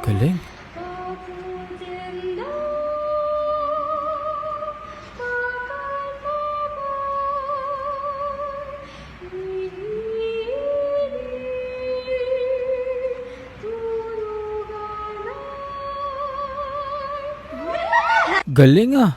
Galing. Galing ah.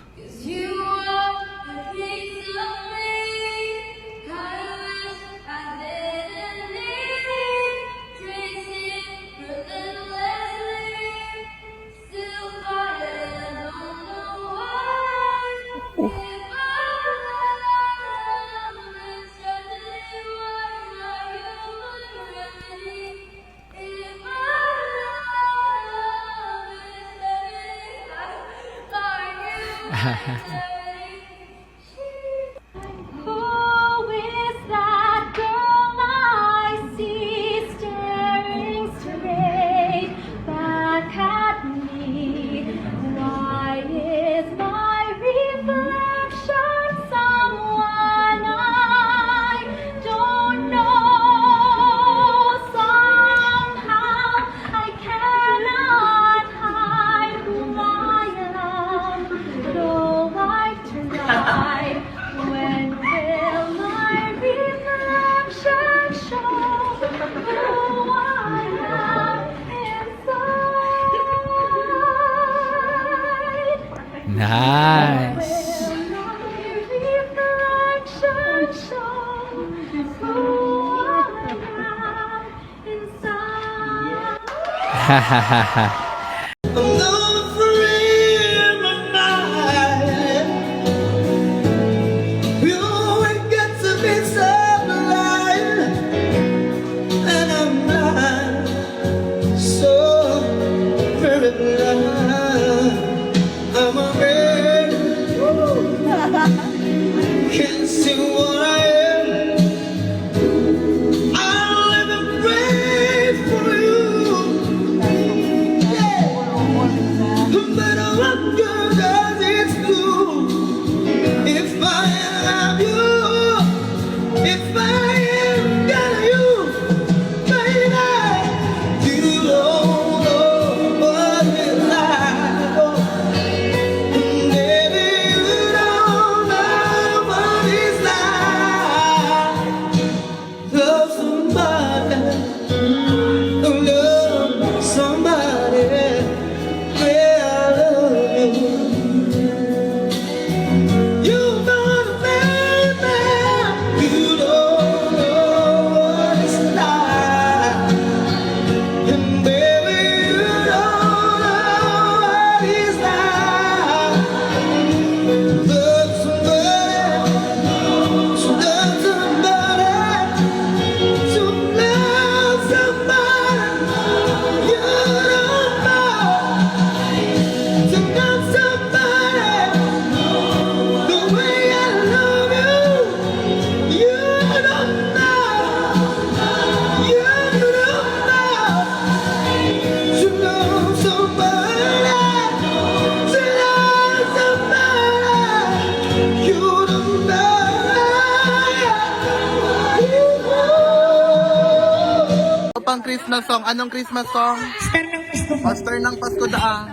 Who is that girl I see staring straight back at me? Why is my reflection someone I don't know? Somehow I cannot hide who I am, though I try. When will my reflection show who I am inside? Nice. Will my reflection show who I am inside? I'm not free in my mind. You always get to be so blind, and I'm blind, so very blind. I'm afraid, can't see what I am. I'll live and pray for you. No matter what God does, it's true. If I love you, if I am got you, baby, you don't know what it's like. Oh, baby, you don't know what it's like. Love somebody, love somebody. Pang Christmas song. Anong Christmas song? Star ng Pasko daan.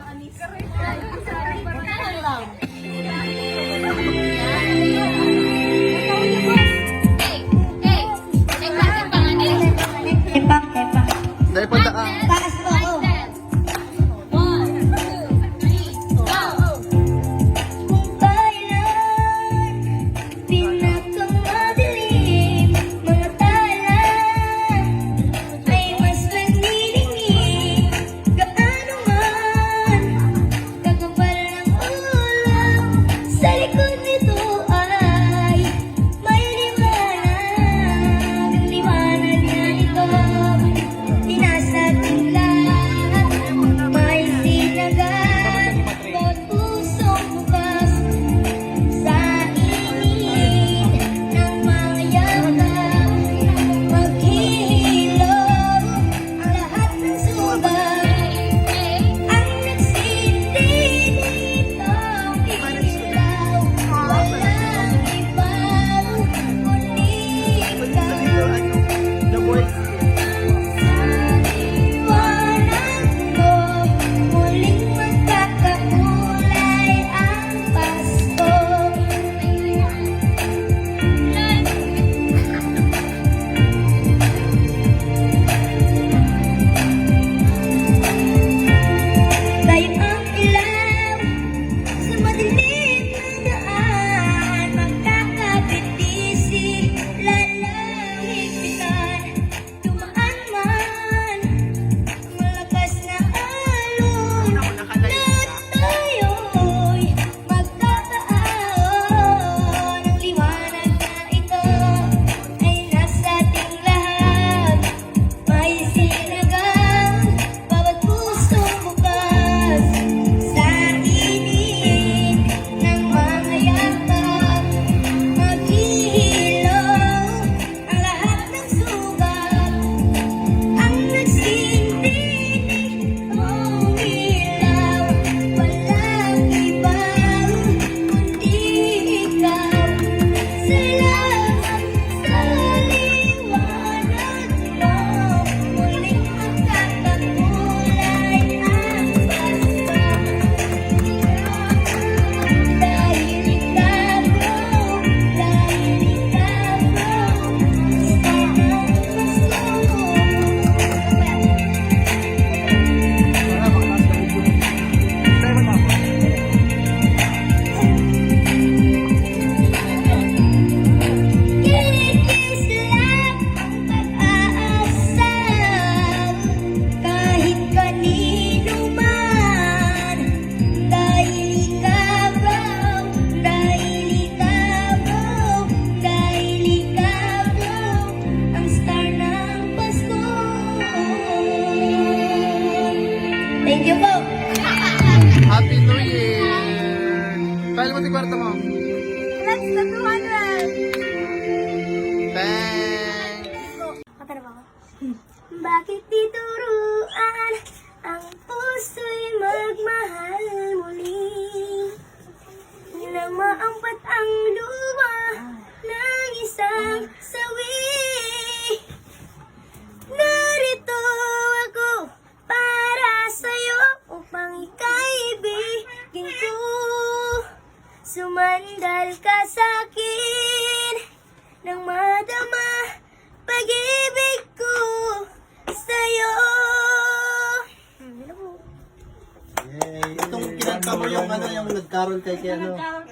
Dahil po daan. Sa likod nito Thank you po. Happy New Year! File mo si kwarto mo. Let's go 200. Thanks! Matara ba ako? Bakit tituruan ang puso'y magmahal muli nang maampat ang luwa ng isang sawi? Narito ako para sa'yo upang ikaibigin ko. Sumandal ka sa'kin nang madama pag-ibig ko sa'yo. Yay! Itong kinanta mo yung ano, yung nagkaroon kay ano. Nagkaroon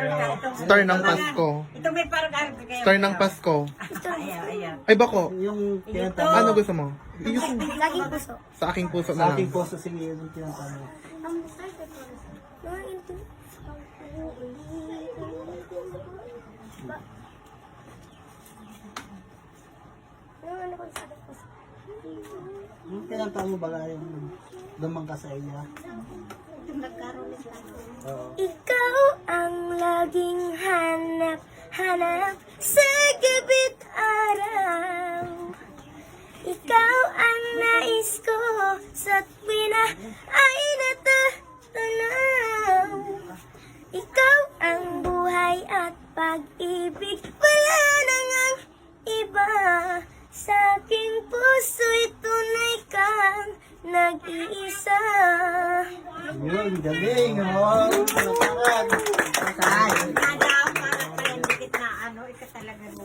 ka ito. Star ng Pasko. Ito may parang araw ka kaya. Star ng Pasko. Ayaw, ayaw. Ay bako, Yung kinanta mo. ano gusto mo? Yung Laging puso. sa aking puso Sa na aking lang. posto, sige, yung kinanta mo. Yung kinanta mo ba yung dumang ka sa iya? Oo. Ikaw ang laging hanap-hanap sa gabi't araw. Ikaw ang nais ko sa tuwina ay natatanaw. Ikaw ang buhay at pag-ibig, wala nang ang iba. Sa aking puso'y tunay kang nag-iisa. Yun, galing, oh!